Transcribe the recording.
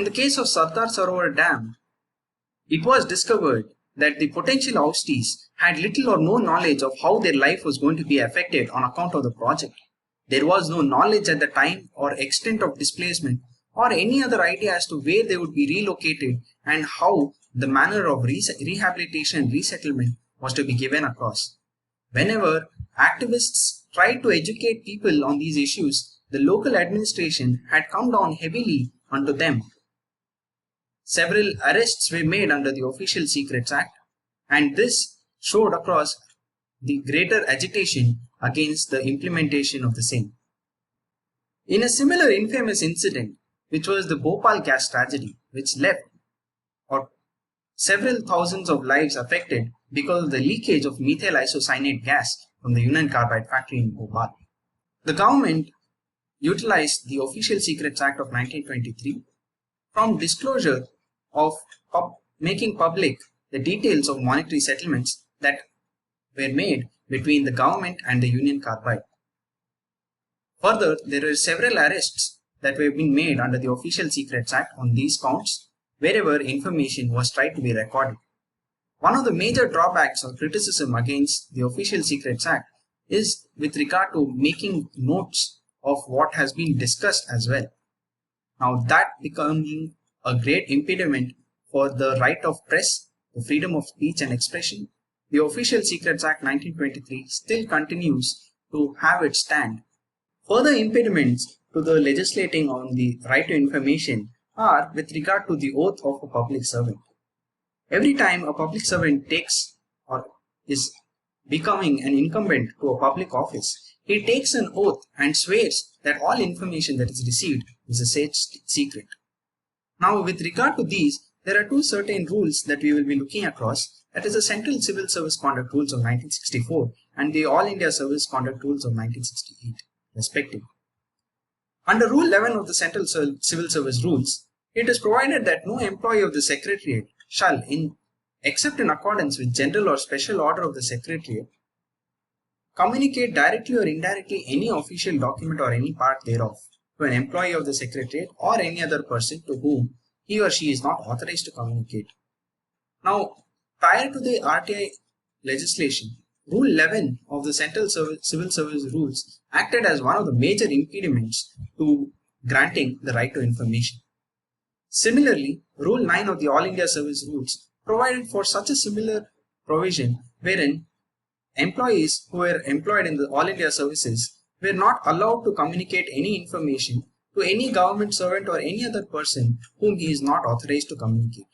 In the case of Sardar Sarovar Dam, it was discovered that the potential houseties had little or no knowledge of how their life was going to be affected on account of the project. There was no knowledge at the time or extent of displacement or any other idea as to where they would be relocated and how the manner of rehabilitation and resettlement was to be given across. Whenever activists tried to educate people on these issues, the local administration had come down heavily onto them. Several arrests were made under the Official Secrets Act, and this showed across the greater agitation against the implementation of the same. In a similar infamous incident, which was the Bhopal gas tragedy, which left several thousands of lives affected because of the leakage of methyl isocyanate gas from the Union Carbide factory in Bhopal. The government utilized the Official Secrets Act of 1923 from disclosure of making public the details of monetary settlements that were made between the government and the Union Carbide. Further, there were several arrests that were being made under the Official Secrets Act on these counts wherever information was tried to be recorded. One of the major drawbacks or criticism against the Official Secrets Act is with regard to making notes of what has been discussed as well. Now that becoming a great impediment for the right of press, the freedom of speech and expression, the Official Secrets Act 1923 still continues to have its stand. Further impediments to the legislating on the right to information are with regard to the oath of a public servant. Every time a public servant takes or is becoming an incumbent to a public office, he takes an oath and swears that all information that is received is a state secret. Now, with regard to these, there are two certain rules that we will be looking across, that is the Central Civil Service Conduct Rules of 1964 and the All India Service Conduct Rules of 1968, respectively. Under Rule 11 of the Central Civil Service Rules, it is provided that no employee of the Secretariat shall, except in accordance with general or special order of the Secretariat, communicate directly or indirectly any official document or any part thereof to an employee of the Secretariat or any other person to whom he or she is not authorized to communicate. Now, prior to the RTI legislation, Rule 11 of the Central Civil Service Rules acted as one of the major impediments to granting the right to information. Similarly, Rule 9 of the All India Service Rules provided for such a similar provision wherein employees who were employed in the All India services were not allowed to communicate any information to any government servant or any other person whom he is not authorized to communicate.